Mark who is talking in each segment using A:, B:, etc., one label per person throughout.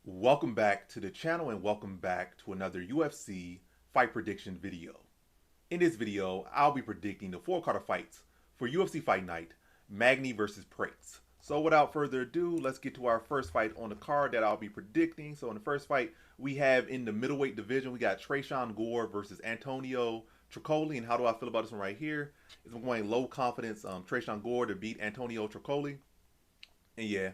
A: Welcome back to the channel and welcome back to another UFC fight prediction video. In this video, I'll be predicting the four-card fights for UFC Fight Night, Magny versus Prates. So without further ado, let's get to our first fight on the card that I'll be predicting. So in the first fight, we have in the middleweight division, we got Gore versus Antonio Trocoli. And how do I feel about this one right here? I'm going low confidence Gore to beat Antonio Trocoli. And yeah,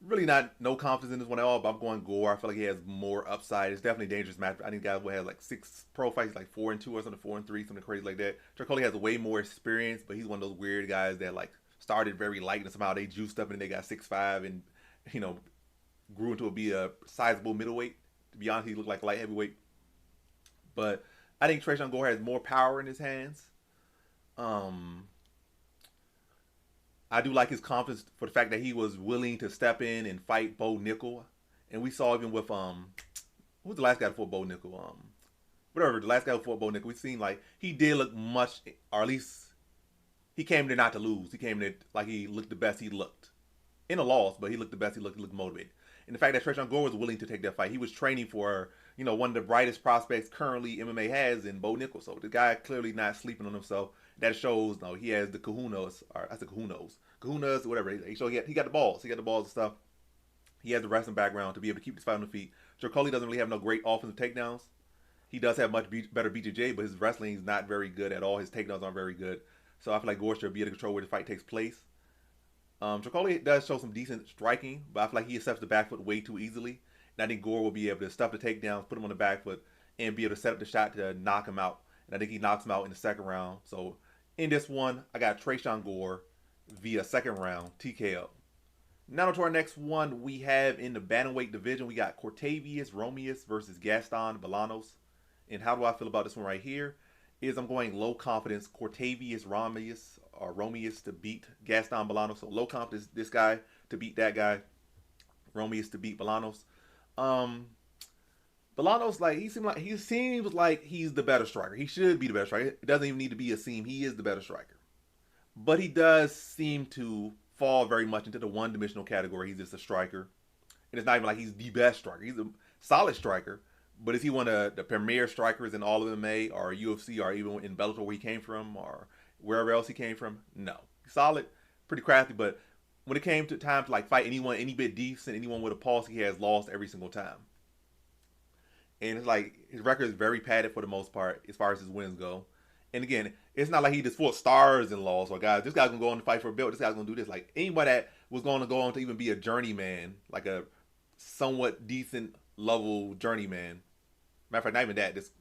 A: really not no confidence in this one at all, but I'm going Gore. I feel like he has more upside. It's definitely a dangerous match. I think guys will have like 6 pro fights, like 4-2 or something, 4-3, something crazy like that. Trocoli has way more experience, but he's one of those weird guys that like started very light and somehow they juiced up and they got 6'5" and grew into be a sizable middleweight. To be honest, he looked like a light heavyweight. But I think Gore has more power in his hands. I do like his confidence for the fact that he was willing to step in and fight Bo Nickel. And we saw even with who was the last guy before Bo Nickel? Whatever, the last guy before Bo Nickel, we seen like he did look much, or at least he came there not to lose. He came there like he looked the best he looked. In a loss, but he looked the best he looked motivated. And the fact that Gore was willing to take that fight, he was training for, one of the brightest prospects currently MMA has in Bo Nickel. So the guy clearly not sleeping on himself. That shows, he has the kahunas, or I said kahunas, whatever. He got the balls. He got the balls and stuff. He has the wrestling background to be able to keep this fight on the feet. Trocoli doesn't really have no great offensive takedowns. He does have much better BJJ, but his wrestling is not very good at all. His takedowns aren't very good. So I feel like Gore should be able to control where the fight takes place. Trocoli does show some decent striking, but I feel like he accepts the back foot way too easily. And I think Gore will be able to stuff the takedowns, put him on the back foot, and be able to set up the shot to knock him out. And I think he knocks him out in the second round. So in this one, I got Gore via second round TKO. Now to our next one, we have in the bantamweight division, we got Romious versus Gaston Bolanos. And how do I feel about this one right here? I'm going low confidence Romious to beat Gaston Bolanos. So low confidence this guy to beat that guy. Romious to beat Bolanos. Bolanos, he seems like he's the better striker. He should be the better striker. It doesn't even need to be a seam. He is the better striker. But he does seem to fall very much into the one-dimensional category. He's just a striker. And it's not even like he's the best striker. He's a solid striker. But is he one of the premier strikers in all of MMA or UFC or even in Bellator where he came from or wherever else he came from? No. He's solid, pretty crafty, but when it came to time to fight anyone any bit decent, anyone with a pulse, he has lost every single time. And it's like his record is very padded for the most part as far as his wins go. And again, it's not like he just fought stars and lost or guys. This guy's gonna go on to fight for a belt. This guy's gonna do this. Like anybody that was going to go on to even be a journeyman, like a somewhat decent level journeyman. Matter of fact, not even that. Just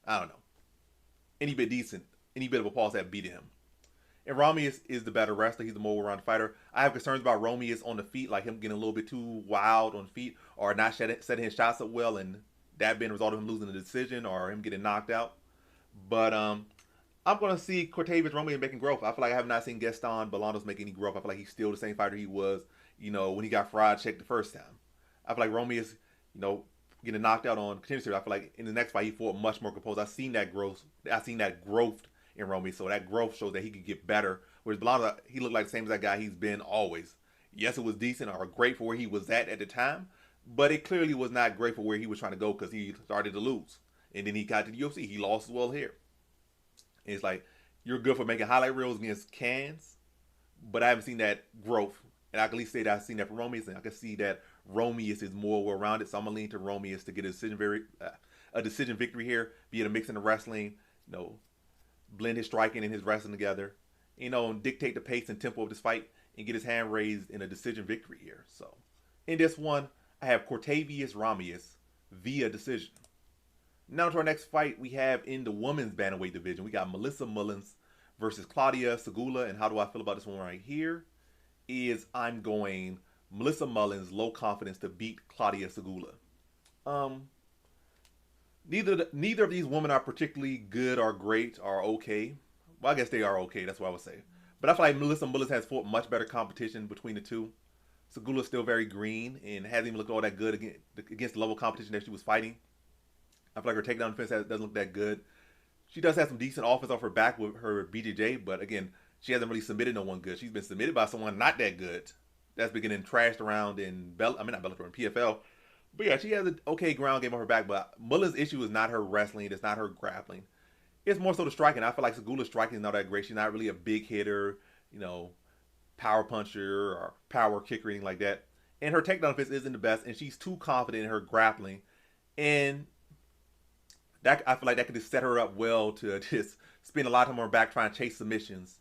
A: I don't know. Any bit decent, any bit of a pulse that beat him. And Romious is the better wrestler. He's the more well-rounded fighter. I have concerns about Romious on the feet, like him getting a little bit too wild on feet or not setting his shots up well and that being a result of him losing the decision or him getting knocked out. But I'm going to see Romious making growth. I feel like I have not seen Gaston Bolanos make any growth. I feel like he's still the same fighter he was, when he got fried checked the first time. I feel like Romious, getting knocked out on continuously. I feel like in the next fight he fought much more composed. I've seen that growth in Romious, so that growth shows that he could get better. Whereas Bolanos, he looked like the same as that guy he's been always. Yes, it was decent or great for where he was at the time, but it clearly was not great for where he was trying to go because he started to lose. And then he got to the UFC. He lost as well here. And it's like, you're good for making highlight reels against cans, but I haven't seen that growth. And I can at least say that I've seen that from Romious, and I can see that Romious is more well-rounded. So I'm going to lean to Romious to get a decision victory here, be able to mix in the wrestling, blend his striking and his wrestling together, and dictate the pace and tempo of this fight and get his hand raised in a decision victory here. So in this one, I have Romious via decision. Now to our next fight, we have in the women's bantamweight division, we got Mullins versus Claudia Sygula. And how do I feel about this one right here? I'm going Mullins, low confidence to beat Claudia Sygula. Neither of these women are particularly good or great or okay. Well, I guess they are okay. That's what I would say. But I feel like Mullins has fought much better competition between the two. Sygula's still very green and hasn't even looked all that good against the level of competition that she was fighting. I feel like her takedown defense doesn't look that good. She does have some decent offense off her back with her BJJ, but again, she hasn't really submitted no one good. She's been submitted by someone not that good. that's been getting trashed around in not Bellator, in PFL. But yeah, she has an okay ground game on her back. But Mullins' issue is not her wrestling. It's not her grappling. It's more so the striking. I feel like Sygula's striking is not that great. She's not really a big hitter, you know, power puncher or power kicker or anything like that. And her takedown defense isn't the best, and she's too confident in her grappling. And that I feel like that could just set her up well to just spend a lot of time on her back trying to chase submissions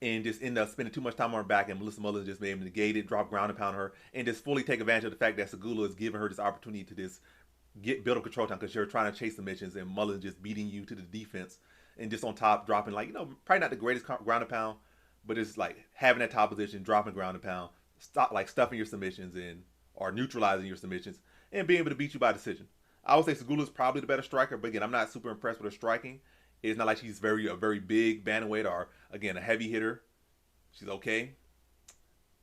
A: and just end up spending too much time on her back. And Melissa Mullins just made him negate it, drop ground and pound her, and just fully take advantage of the fact that Sygula is giving her this opportunity to just build up control time because you're trying to chase submissions and Mullins just beating you to the defense and just on top dropping like probably not the greatest ground and pound, but it's like having that top position, dropping ground and pound, stuffing your submissions in or neutralizing your submissions and being able to beat you by decision. I would say Sygula is probably the better striker, but again, I'm not super impressed with her striking. It's not like she's a very big bantamweight or again a heavy hitter. She's okay,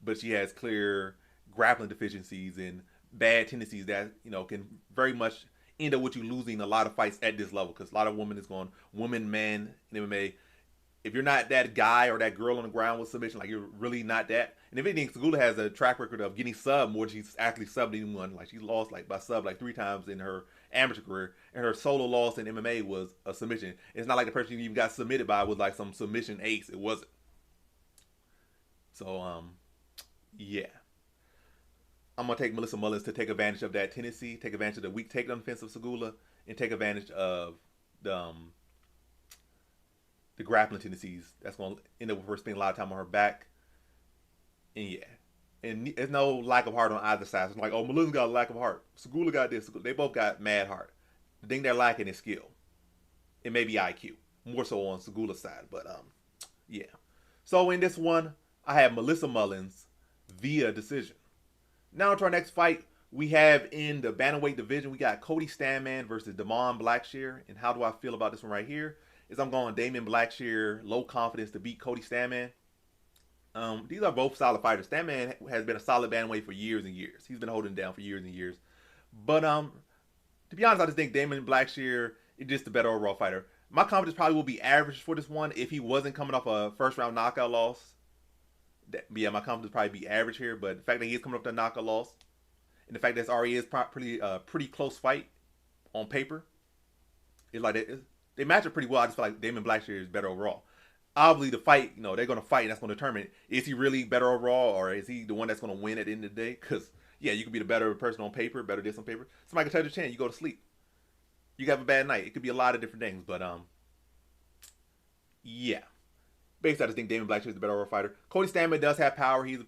A: but she has clear grappling deficiencies and bad tendencies that can very much end up with you losing a lot of fights at this level because a lot of woman, man in MMA. If you're not that guy or that girl on the ground with submission, like you're really not that. And if anything, Sygula has a track record of getting subbed more than she's actually subbed anyone. Like she lost by sub 3 times in her amateur career, and her solo loss in MMA was a submission. It's not like the person you even got submitted by was like some submission ace. It wasn't. So yeah. I'm gonna take Melissa Mullins to take advantage of that tendency, take advantage of the weak takedown defense of Sygula, and take advantage of the grappling tendencies. That's gonna end up with her spending a lot of time on her back. And yeah, and there's no lack of heart on either side. It's like, oh, Mullins got a lack of heart. Sygula got this. They both got mad heart. The thing they're lacking is skill. It may be IQ, more so on Sygula's side, but yeah. So in this one, I have Melissa Mullins via decision. Now to our next fight, we have in the bantamweight division, we got Cody Stamann versus Blackshear. And how do I feel about this one right here? Is I'm going Damon Blackshear, low confidence to beat Cody Stamann. These are both solid fighters. Stamann has been a solid bantamweight for years and years. He's been holding down for years and years. But to be honest, I just think Damon Blackshear is just a better overall fighter. My confidence probably will be average for this one if he wasn't coming off a first round knockout loss. Yeah, my confidence would probably be average here, but the fact that he is coming up to a knockout loss, and the fact that this already is pretty close fight on paper, is like they match up pretty well. I just feel like Damon Blackshear is better overall. Obviously, the fight, they're going to fight, and that's going to determine is he really better overall, or is he the one that's going to win at the end of the day? Because yeah, you could be the better person on paper, better this on paper. Somebody could touch your chin, you go to sleep, you have a bad night. It could be a lot of different things, but yeah. Basically, I just think Damon Blackshear is the better overall fighter. Cody Stamann does have power. He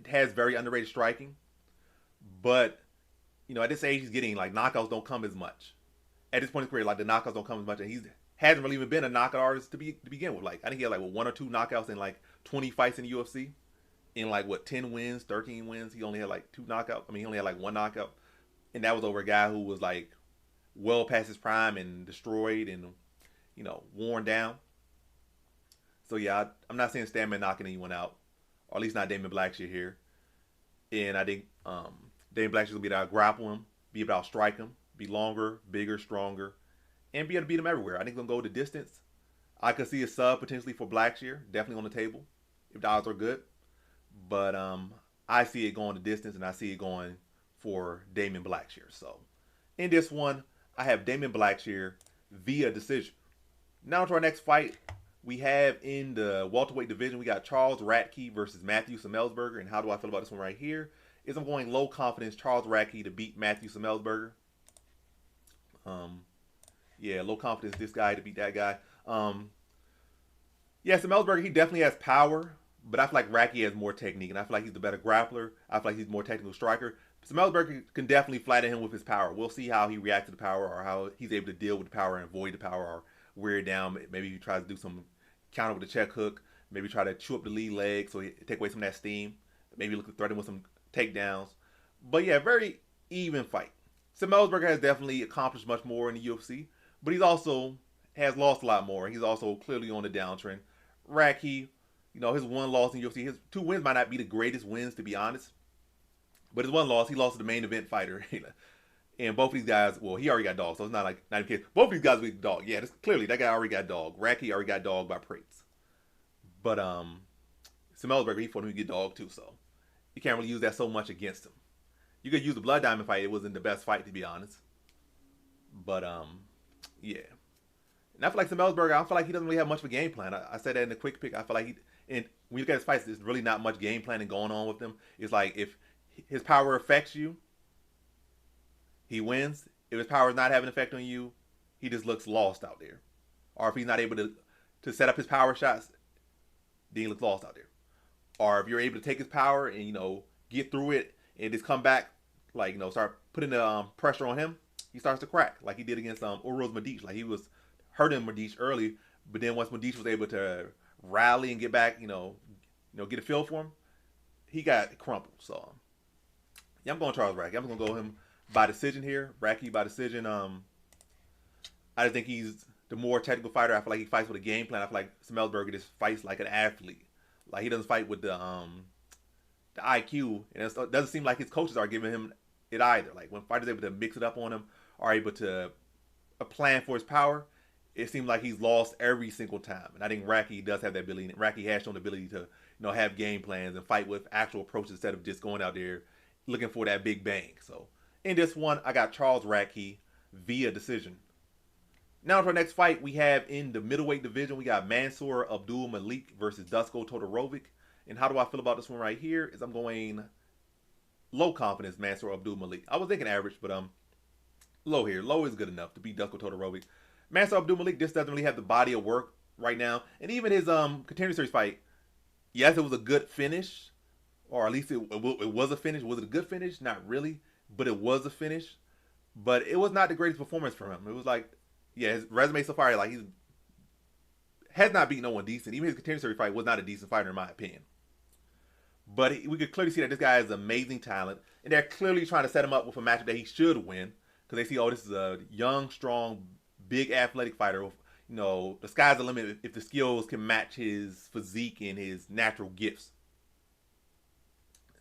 A: has very underrated striking. But, at this age, he's getting, knockouts don't come as much. At this point in his career, the knockouts don't come as much. And he hasn't really even been a knockout artist to begin with. I think he had, 1 or 2 knockouts in, 20 fights in the UFC. In, 10 wins, 13 wins. He only had, 2 knockouts. I mean, he only had, 1 knockout. And that was over a guy who was, well past his prime and destroyed and, worn down. So yeah, I'm not saying Stamann knocking anyone out, or at least not Damon Blackshear here. And I think Damon Blackshear will be able to grapple him, be able to strike him, be longer, bigger, stronger, and be able to beat him everywhere. I think he's gonna go the distance. I could see a sub potentially for Blackshear, definitely on the table if the odds are good. But I see it going the distance, and I see it going for Damon Blackshear. So in this one, I have Damon Blackshear via decision. Now to our next fight. We have in the welterweight division, we got Charles Radtke versus Matthew Semelsberger. And how do I feel about this one right here? Is I'm going low confidence Charles Radtke to beat Matthew Semelsberger. Yeah, low confidence this guy to beat that guy. Yeah, Semelsberger, he definitely has power, but I feel like Radtke has more technique, and I feel like he's the better grappler. I feel like he's a more technical striker. Semelsberger can definitely flatten him with his power. We'll see how he reacts to the power, or how he's able to deal with the power and avoid the power, or wear it down. Maybe he tries to do some counter with a check hook. Maybe try to chew up the lead leg so he take away some of that steam. Maybe look to threaten with some takedowns. But yeah, very even fight. Semelsberger has definitely accomplished much more in the UFC, but he's also has lost a lot more. He's also clearly on the downtrend. Radtke, his 1 loss in UFC, his 2 wins might not be the greatest wins to be honest, but his 1 loss, he lost to the main event fighter. And both of these guys, well, he already got dogged, so it's not even case. Both of these guys will get dogged. Yeah, clearly that guy already got dogged. Radtke already got dogged by Prates. But Semelsberger, he fought him to get dogged too. So, you can't really use that so much against him. You could use the Blood Diamond fight. It wasn't the best fight, to be honest. But yeah. And I feel like Semelsberger, I don't feel like he doesn't really have much of a game plan. I said that in the quick pick. I feel like and when you look at his fights, there's really not much game planning going on with him. It's like if his power affects you, he wins. If his power is not having an effect on you, he just looks lost out there. Or if he's not able to set up his power shots, then he looks lost out there. Or if you're able to take his power and, get through it and just come back, like, start putting the pressure on him, he starts to crack like he did against Uros Medic. Like he was hurting Medic early, but then once Medic was able to rally and get back, get a feel for him, he got crumpled. So yeah, I'm going Charles Radtke. I'm going to go him by decision here. Radtke by decision. I just think he's the more technical fighter. I feel like he fights with a game plan. I feel like Semelsberger just fights like an athlete. Like he doesn't fight with the IQ, and it doesn't seem like his coaches are giving him it either. Like when fighters are able to mix it up on him, are able to plan for his power, it seems like he's lost every single time. And I think Radtke does have that ability. And Radtke has shown the ability to have game plans and fight with actual approaches instead of just going out there looking for that big bang. So in this one, I got Charles Radtke via decision. Now to our next fight, we have in the middleweight division, we got Mansour Abdul Malik versus Dusko Todorovic. And how do I feel about this one right here? Is I'm going low confidence Mansour Abdul Malik. I was thinking average, but low here. Low is good enough to beat Dusko Todorovic. Mansour Abdul Malik just doesn't really have the body of work right now. And even his Contender Series fight, yes, it was a good finish. Or at least it was a finish. Was it a good finish? Not really. But it was a finish. But it was not the greatest performance from him. It was like, yeah, his resume so far, like, he has not beaten no one decent. Even his Contender Series fight was not a decent fighter in my opinion. But we could clearly see that this guy is amazing talent. And they're clearly trying to set him up with a matchup that he should win. Because they see, oh, this is a young, strong, big athletic fighter. With, the sky's the limit if the skills can match his physique and his natural gifts.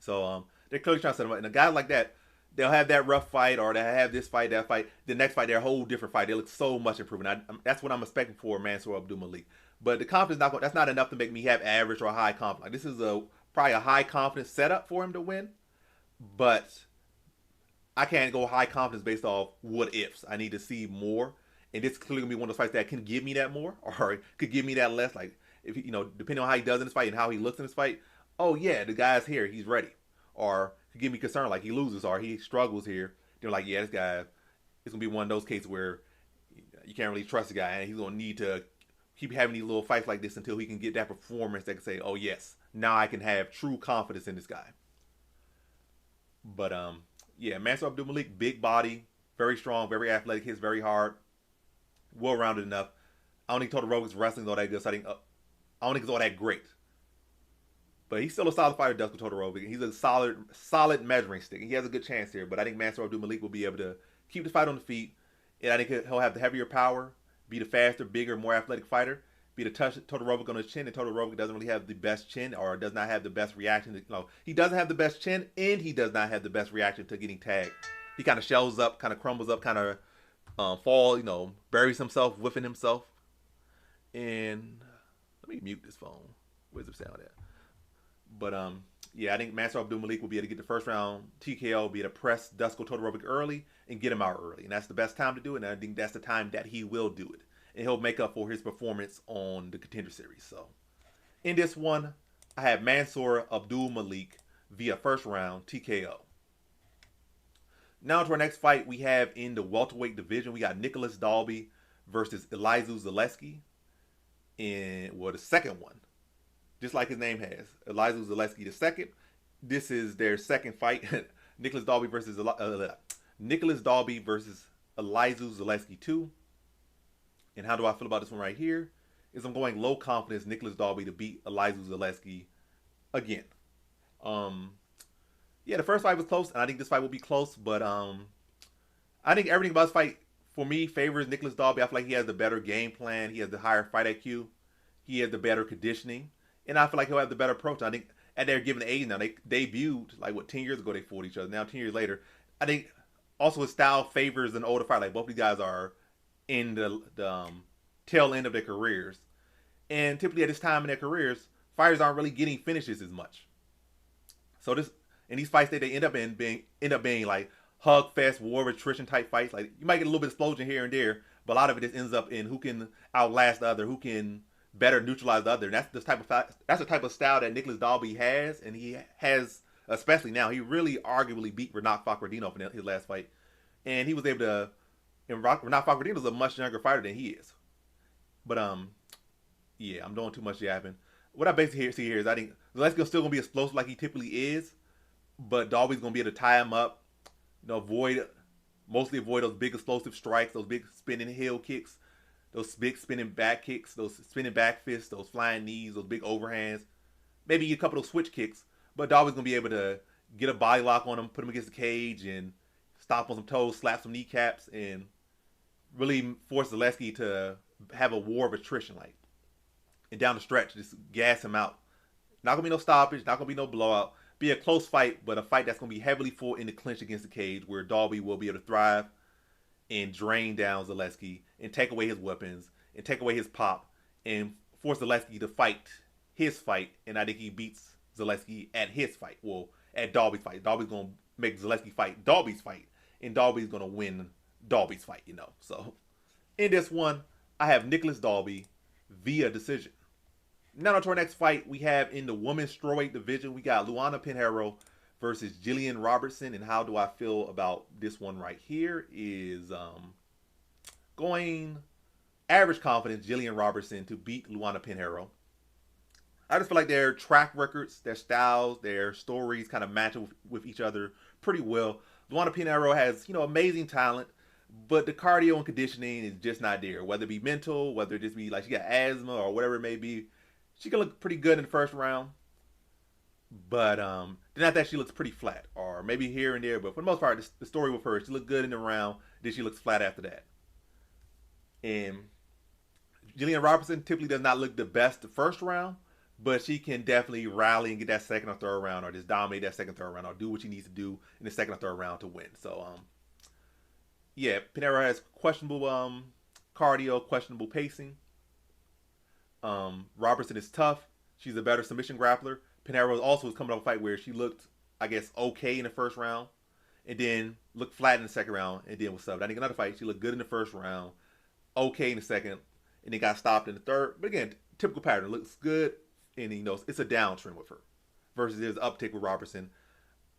A: So they're clearly trying to set him up. And a guy like that, they'll have that rough fight, or they'll have this fight, that fight. The next fight, they're a whole different fight. They look so much improvement. That's what I'm expecting for Mansour Abdul Malik. But the confidence that's not enough to make me have average or high confidence. Like, this is probably a high confidence setup for him to win. But I can't go high confidence based off what ifs. I need to see more. And this is clearly going to be one of those fights that can give me that more, or could give me that less. Like, if depending on how he does in this fight and how he looks in this fight, oh yeah, the guy's here, he's ready. Or could give me concern, like he loses or he struggles here. They're like, yeah, this guy, it's going to be one of those cases where you can't really trust the guy, and he's going to need to keep having these little fights like this until he can get that performance that can say, oh yes, now I can have true confidence in this guy. But yeah, Mansour Abdul Malik, big body, very strong, very athletic, hits very hard, well-rounded enough. I don't think Todorovic's wrestling is all that good, so I don't think it's all that great. But he's still a solid fighter, Dusko Todorovic. He's a solid measuring stick. He has a good chance here, but I think Mansour Abdul Malik will be able to keep the fight on the feet. And I think he'll have the heavier power, be the faster, bigger, more athletic fighter, be the touch Todorovic on his chin, and Todorovic doesn't really have the best chin, or does not have the best reaction. He doesn't have the best chin, and he does not have the best reaction to getting tagged. He kind of shells up, kind of crumbles up, kind of falls, buries himself, whiffing himself. And let me mute this phone. Where's the sound at? But yeah, I think Mansour Abdul Malik will be able to get the first round TKO, be able to press Dusko Todorovic early and get him out early. And that's the best time to do it. And I think that's the time that he will do it. And he'll make up for his performance on the Contender Series. So in this one, I have Mansour Abdul Malik via first round TKO. Now to our next fight, we have in the welterweight division, we got Nicholas Dalby versus Elizeu Zaleski in, the second one. Just like his name has. Elizeu Zaleski the second. This is their second fight. Nicholas Dalby versus Elizeu Zaleski 2. And how do I feel about this one right here? Is I'm going low confidence Nicholas Dalby to beat Elizeu Zaleski again. Yeah, the first fight was close, and I think this fight will be close, but I think everything about this fight, for me, favors Nicholas Dalby. I feel like he has the better game plan. He has the higher fight IQ. He has the better conditioning. And I feel like he'll have the better approach. I think at their given age now, they debuted, 10 years ago they fought each other. Now, 10 years later, I think also his style favors an older fighter. Like, both of these guys are in the tail end of their careers. And typically at this time in their careers, fighters aren't really getting finishes as much. So this And these fights they end up being like hug fest, war of attrition type fights. Like you might get a little bit of explosion here and there, but a lot of it just ends up in who can outlast the other, who can better neutralize the other. And that's the type of style that Nicholas Dalby has, and he has especially now. He really arguably beat Renat Fakhretdinov in his last fight, and he was able to. And Renat Fakhretdinov is a much younger fighter than he is. But yeah, I'm doing too much yapping. What I basically see here is I think Zaleski's still gonna be explosive like he typically is, but Dalby's gonna be able to tie him up, mostly avoid those big explosive strikes, those big spinning heel kicks, those big spinning back kicks, those spinning back fists, those flying knees, those big overhands, maybe a couple of those switch kicks. But Dalby's gonna be able to get a body lock on him, put him against the cage, and stop on some toes, slap some kneecaps, and really force Zaleski to have a war of attrition, like, and down the stretch, just gas him out. Not gonna be no stoppage, not gonna be no blowout. Be a close fight, but a fight that's gonna be heavily fought in the clinch against the cage, where Dalby will be able to thrive and drain down Zaleski and take away his weapons and take away his pop and force Zaleski to fight his fight. And I think he beats Zaleski at his fight. Well, at Dalby's fight. Dalby's gonna make Zaleski fight Dalby's fight, and Dalby's gonna win Dalby's fight. So in this one, I have Nicholas Dalby via decision. Now to our next fight, we have in the women's strawweight division, we got Luana Pinheiro versus Jillian Robertson. And how do I feel about this one right here is going average confidence, Jillian Robertson to beat Luana Pinheiro. I just feel like their track records, their styles, their stories kind of match with each other pretty well. Luana Pinheiro has, amazing talent, but the cardio and conditioning is just not there. Whether it be mental, whether it just be like she got asthma or whatever it may be, she can look pretty good in the first round. But then after that, she looks pretty flat, or maybe here and there. But for the most part, the story with her, she looked good in the round, then she looks flat after that. And Jillian Robertson typically does not look the best the first round, but she can definitely rally and get that second or third round, or just dominate that second, third round, or do what she needs to do in the second or third round to win. So, yeah, Pinheiro has questionable cardio, questionable pacing. Robertson is tough. She's a better submission grappler. Pinheiro also was coming off a fight where she looked, I guess, okay in the first round, and then looked flat in the second round, and then was subbed. I think another fight, she looked good in the first round, okay in the second, and then got stopped in the third. But again, typical pattern. Looks good, and it's a downtrend with her versus there's an uptick with Robertson.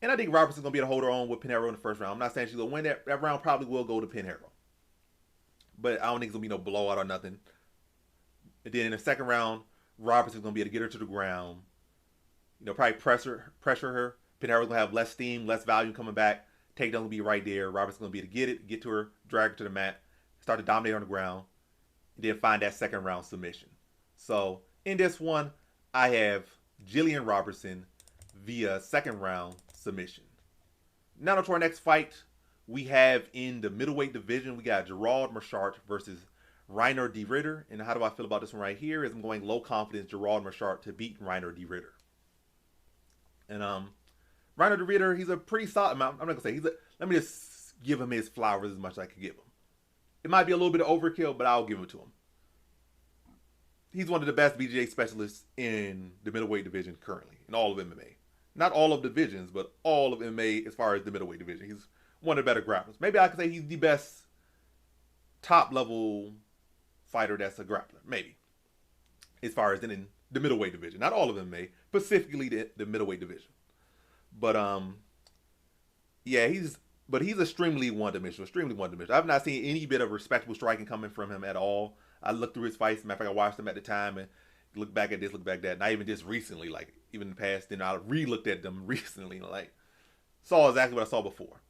A: And I think Robertson's going to be able to hold her own with Pinheiro in the first round. I'm not saying she's going to win that. That round probably will go to Pinheiro. But I don't think it's going to be no blowout or nothing. And then in the second round, Robertson's going to be able to get her to the ground. Probably pressure her. Pinheiro's going to have less steam, less volume coming back. Takedown will be right there. Robertson's going to be able to get to her, drag her to the mat, start to dominate on the ground, and then find that second round submission. So in this one, I have Jillian Robertson via second round submission. Now to our next fight, we have in the middleweight division, we got Gerald Meerschaert versus Reinier de Ridder. And how do I feel about this one right here is I'm going low confidence Gerald Meerschaert to beat Reinier de Ridder. And Reinier de Ridder, he's a pretty solid. I'm not gonna say let me just give him his flowers as much as I can give him. It might be a little bit of overkill, but I'll give it to him. He's one of the best BJJ specialists in the middleweight division currently, in all of MMA. Not all of divisions, but all of MMA as far as the middleweight division. He's one of the better grapplers. Maybe I could say he's the best top-level fighter that's a grappler. Maybe. As far as in the middleweight division. Not all of MMA, specifically the middleweight division. But, yeah, he's extremely one-dimensional. I've not seen any bit of respectable striking coming from him at all. I looked through his fights. Matter of fact, I watched them at the time and looked back at this, looked back at that. Not even just recently, like even in the past. Then I re-looked at them recently, like saw exactly what I saw before.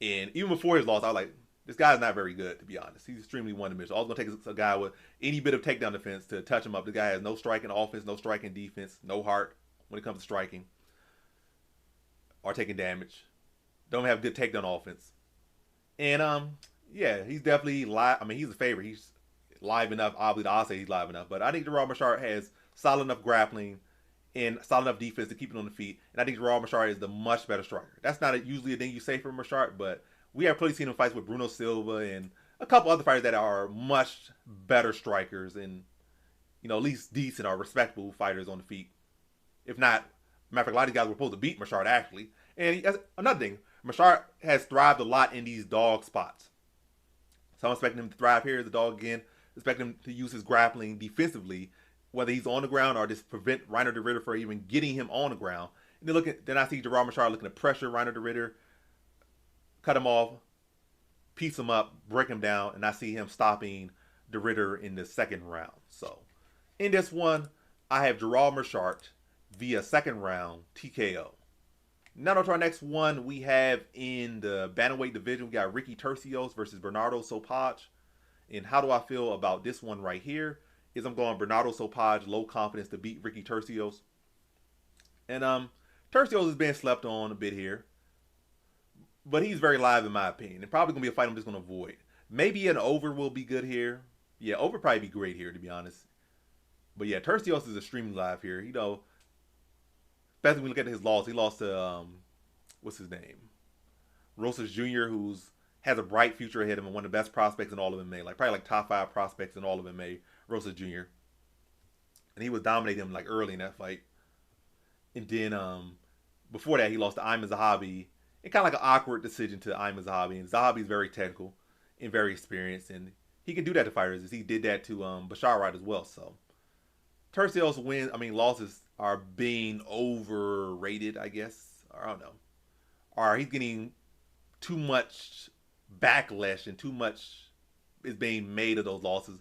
A: And even before his loss, I was like, this guy's not very good, to be honest. He's extremely one-dimensional. All it's gonna take is a guy with any bit of takedown defense to touch him up. The guy has no striking offense, no striking defense, no heart when it comes to striking or taking damage. Don't have good takedown offense. And yeah, he's definitely live. I mean, he's a favorite. He's live enough. Obviously, I'll say he's live enough. But I think Gerald Meerschaert has solid enough grappling and solid enough defense to keep him on the feet. And I think Gerald Meerschaert is the much better striker. That's not usually a thing you say for Meerschaert, but we have clearly seen him fights with Bruno Silva and a couple other fighters that are much better strikers and, at least decent or respectable fighters on the feet. If not Matter of fact, a lot of these guys were supposed to beat Meerschaert actually. And that's another thing, Meerschaert has thrived a lot in these dog spots. So I'm expecting him to thrive here as a dog again. Expecting him to use his grappling defensively, whether he's on the ground or just prevent Reiner de Ritter from even getting him on the ground. And then I see Gerard Meerschaert looking to pressure Reiner de Ritter, cut him off, piece him up, break him down, and I see him stopping de Ritter in the second round. So in this one, I have Gerard Meerschaert via second round TKO. Now to our next one, we have in the bantamweight division, we got Ricky Turcios versus Bernardo Sopaj. And how do I feel about this one right here? Is I'm going Bernardo Sopaj, low confidence to beat Ricky Turcios. And Turcios is being slept on a bit here, but he's very live in my opinion. And probably gonna be a fight I'm just gonna avoid. Maybe an over will be good here. Yeah, over probably be great here to be honest. But yeah, Turcios is extremely live here. You know, especially when we look at his loss. He lost to what's his name, Rosas Jr., who's has a bright future ahead of him, one of the best prospects in all of MMA, probably top 5 prospects in all of MMA, Rosas Jr. And he was dominating him like early in that fight. And then before that, he lost to Ayman Zahabi. And kind of like an awkward decision to Ayman Zahabi. And Zahabi is very technical and very experienced, and he can do that to fighters. As he did that to Meerschaert as well. So Turcios losses are being overrated, I guess. Or I don't know. Or he's getting too much backlash and too much is being made of those losses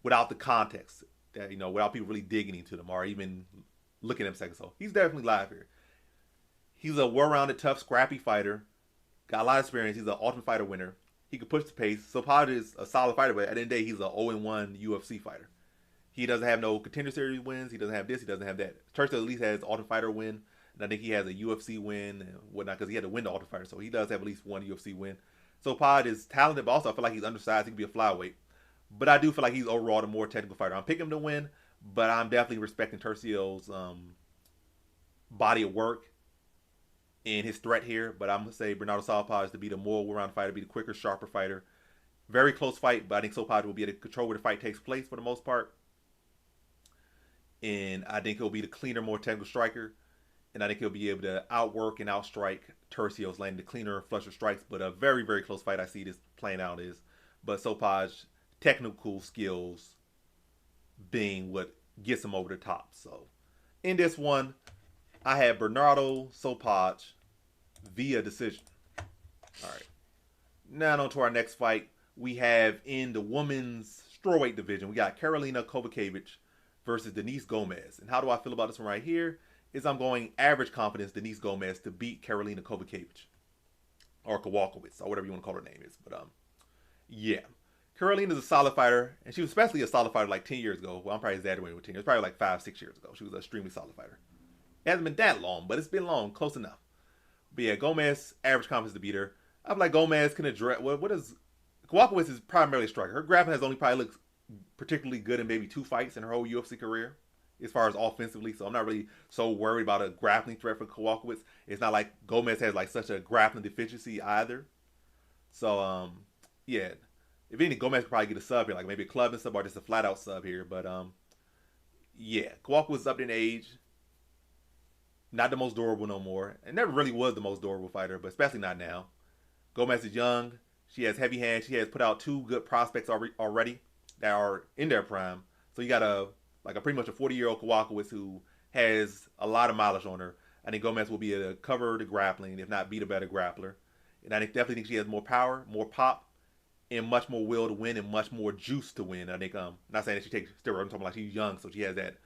A: without the context, that without people really digging into them or even looking at him second. So he's definitely live here. He's a well-rounded, tough, scrappy fighter. Got a lot of experience. He's an Ultimate Fighter winner. He can push the pace. Sopaj is a solid fighter, but at the end of the day, he's an 0-1 UFC fighter. He doesn't have no Contender Series wins. He doesn't have this. He doesn't have that. Churchill at least has Ultimate Fighter win. And I think he has a UFC win and whatnot because he had to win the Ultimate Fighter. So he does have at least one UFC win. Sopaj is talented, but also I feel like he's undersized. He can be a flyweight. But I do feel like he's overall the more technical fighter. I'm picking him to win, but I'm definitely respecting Turcios' body of work and his threat here. But I'm going to say Bernardo Sopaj to be the more well-rounded fighter, be the quicker, sharper fighter. Very close fight, but I think Sopaj will be able to control where the fight takes place for the most part. And I think he'll be the cleaner, more technical striker. And I think he'll be able to outwork and outstrike Turcios, landing the cleaner, flusher strikes. But a very, very close fight I see this playing out is. But Sopaj, technical skills being what gets him over the top. So in this one, I have Bernardo Sopaj via decision. All right. Now on to our next fight. We have in the women's strawweight division, we got Karolina Kowalkiewicz versus Denise Gomes. And how do I feel about this one right here? Is I'm going average confidence Denise Gomes to beat Karolina Kowalkiewicz. Or Kowalkiewicz, or whatever you want to call her name is. But yeah. Karolina's a solid fighter, and she was especially a solid fighter like 10 years ago. Well, I'm probably exaggerating with 10 years. Probably like 5-6 years ago. She was an extremely solid fighter. It hasn't been that long, but it's been long, close enough. But yeah, Gomes, average confidence to beat her. I feel like Gomes can address, what is, Kowalkiewicz is primarily a striker. Her grappling has only probably looked particularly good in maybe 2 fights in her whole UFC career, as far as offensively. So I'm not really so worried about a grappling threat for Kowalkiewicz. It's not like Gomes has like such a grappling deficiency either. So yeah, if anything, Gomes could probably get a sub here, like maybe a clubbing sub or just a flat out sub here. But yeah, Kowalkiewicz is up in age. Not the most durable no more. And never really was the most durable fighter, but especially not now. Gomes is young. She has heavy hands. She has put out 2 good prospects already that are in their prime. So you got a pretty much a 40-year-old Kowalkiewicz who has a lot of mileage on her. I think Gomes will be able to cover the grappling, if not beat a better grappler. And I definitely think she has more power, more pop, and much more will to win and much more juice to win. I think not saying that she takes steroids. I'm talking like she's young, so she has that.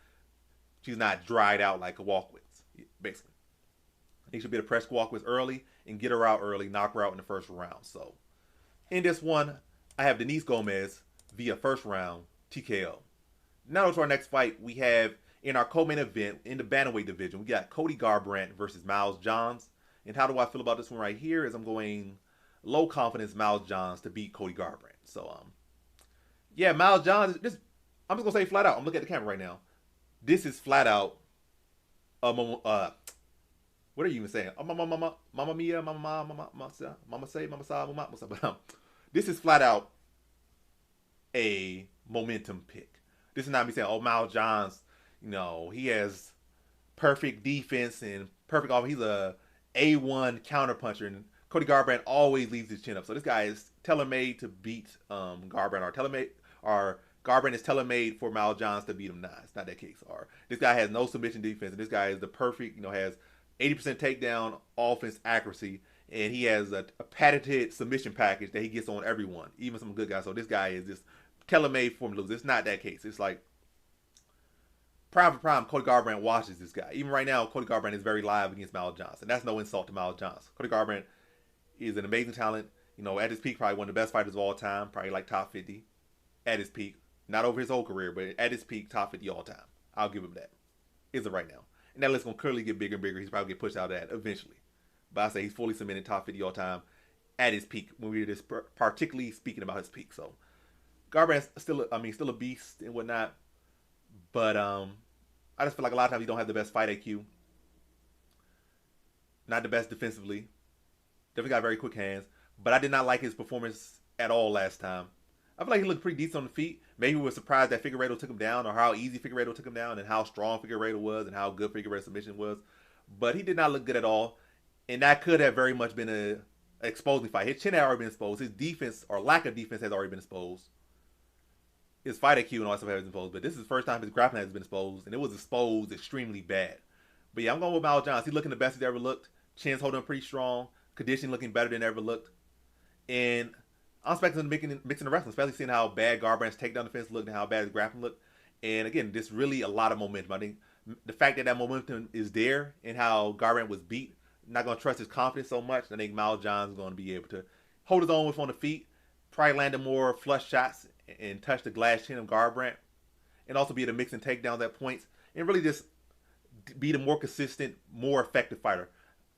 A: She's not dried out like Kowalkiewicz. Basically, I think she'll be able to press Kowalkiewicz early and get her out early, knock her out in the first round. So, in this one, I have Denise Gomes via first round TKO. Now to our next fight, we have in our co-main event in the bantamweight division, we got Cody Garbrandt versus Miles Johns. And how do I feel about this one right here? Is I'm going low confidence Miles Johns to beat Cody Garbrandt. So, yeah, Miles Johns. I'm just gonna say flat out. I'm looking at the camera right now. This is flat out. What are you even saying? Mama mia, mama say, mama sa, mama. But this is flat out a momentum pick. This is not me saying, oh, Miles Johns, he has perfect defense and perfect offense. He's a A1 counterpuncher, and Cody Garbrandt always leaves his chin up. So this guy is tailor-made to beat Garbrandt, or Garbrandt is tailor-made for Mal Johns to beat him. Nah, it's not that case. Or this guy has no submission defense, and this guy is the perfect, has 80% takedown offense accuracy, and he has a patented submission package that he gets on everyone, even some good guys. So this guy is just tailor-made for him to lose. It's not that case. It's like prime for prime, Cody Garbrandt watches this guy. Even right now, Cody Garbrandt is very live against Mal Johns, and that's no insult to Mal Johns. Cody Garbrandt is an amazing talent. At his peak, probably one of the best fighters of all time, probably like top 50 at his peak. Not over his whole career, but at his peak, top 50 all time. I'll give him that. Is it right now? And that list going to clearly get bigger and bigger. He's probably get pushed out of that eventually. But I say he's fully cemented top 50 all time at his peak, when we were just particularly speaking about his peak. So Garbrandt's still a beast and whatnot. But I just feel like a lot of times he don't have the best fight IQ. Not the best defensively. Definitely got very quick hands. But I did not like his performance at all last time. I feel like he looked pretty decent on the feet. Maybe we were surprised that Figueiredo took him down, or how easy Figueiredo took him down, and how strong Figueiredo was, and how good Figueiredo's submission was. But he did not look good at all. And that could have very much been an exposing fight. His chin had already been exposed. His defense, or lack of defense, has already been exposed. His fight IQ and all that stuff has been exposed. But this is the first time his grappling has been exposed, and it was exposed extremely bad. But yeah, I'm going with Mal Johns. He's looking the best he's ever looked. Chin's holding pretty strong. Conditioning looking better than ever looked. And I'm expecting him mixing the wrestling, especially seeing how bad Garbrandt's takedown defense looked and how bad his grappling looked. And again, just really a lot of momentum. I think the fact that momentum is there and how Garbrandt was beat, I'm not going to trust his confidence so much. I think Mal Johns is going to be able to hold his own with on the feet, probably land more flush shots and touch the glass chin of Garbrandt, and also be able to mix and takedowns at points, and really just be the more consistent, more effective fighter.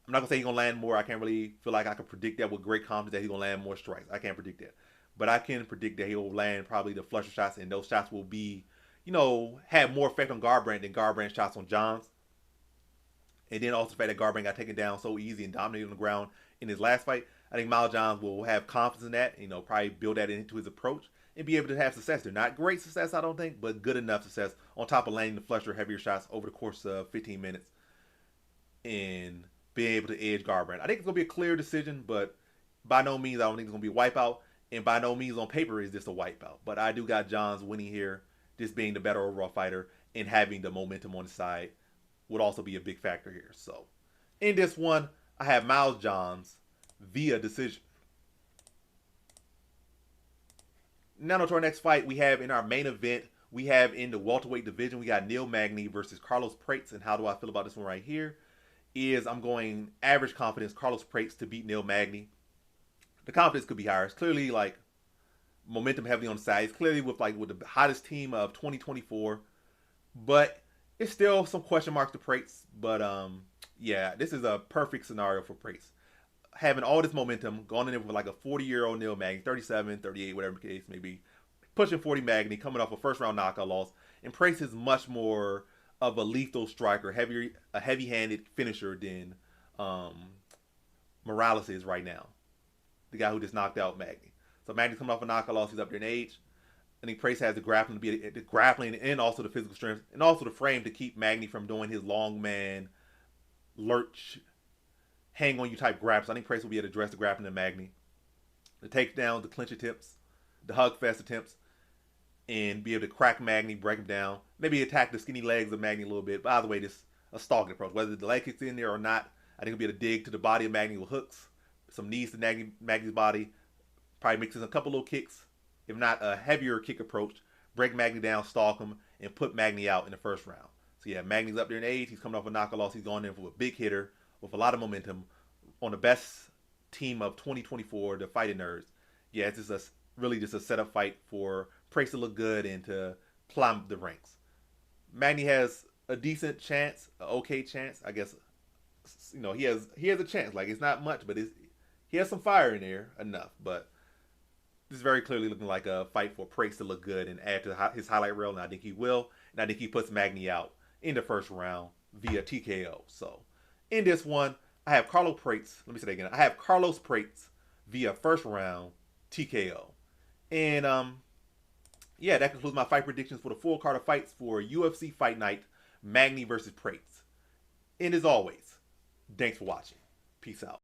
A: I'm not going to say he's going to land more. I can't really feel like I can predict that with great confidence that he's going to land more strikes. I can't predict that. But I can predict that he'll land probably the flusher shots, and those shots will be, have more effect on Garbrandt than Garbrandt's shots on Johns. And then also the fact that Garbrandt got taken down so easy and dominated on the ground in his last fight. I think Mal Johns will have confidence in that, probably build that into his approach and be able to have success there. Not great success, I don't think, but good enough success on top of landing the flusher, heavier shots over the course of 15 minutes. And being able to edge Garbrandt. I think it's going to be a clear decision, but by no means I don't think it's going to be a wipeout, and by no means on paper is this a wipeout. But I do got Johns winning here, just being the better overall fighter and having the momentum on the side would also be a big factor here. So in this one, I have Mal Johns via decision. Now to our next fight, we have in our main event, we have in the welterweight division, we got Neil Magny versus Carlos Prates. And how do I feel about this one right here? I'm going average confidence Carlos Prates to beat Neil Magny. The confidence could be higher. It's clearly like momentum heavily on the side. It's clearly with the hottest team of 2024, but it's still some question marks to Prates. But yeah, this is a perfect scenario for Prates. Having all this momentum, going in there with like a 40-year-old Neil Magny, 37, 38, whatever the case may be, pushing 40 Magny, coming off a first round knockout loss, and Prates is much more of a lethal striker, a heavy-handed finisher than Morales is right now. The guy who just knocked out Magny. So Magny's coming off a knockout loss. He's up there in age. I think Prates has the grappling to be the grappling and also the physical strength and also the frame to keep Magny from doing his long man, lurch, hang on you type grabs. I think Prates will be able to address the grappling of Magny, the takedowns, the clinch attempts, the hug fest attempts, and be able to crack Magny, break him down, maybe attack the skinny legs of Magny a little bit. But either way, this a stalking approach. Whether the leg kicks in there or not, I think he'll be able to dig to the body of Magny with hooks, some knees to Magny's body, probably mixing a couple little kicks, if not a heavier kick approach, break Magny down, stalk him, and put Magny out in the first round. So yeah, Magny's up there in age. He's coming off a knockout loss. He's going in for a big hitter with a lot of momentum on the best team of 2024, the Fighting Nerds. Yeah, it's just really just a setup fight for Prates to look good and to climb the ranks. Magny has a decent chance, an okay chance, I guess. He has a chance. Like, it's not much, but he has some fire in there enough. But this is very clearly looking like a fight for Prates to look good and add to his highlight reel, and I think he will. And I think he puts Magny out in the first round via TKO. So in this one, I have Carlos Prates. Let me say that again. I have Carlos Prates via first round TKO. And yeah, that concludes my fight predictions for the full card of fights for UFC Fight Night, Magny versus Prates. And as always, thanks for watching. Peace out.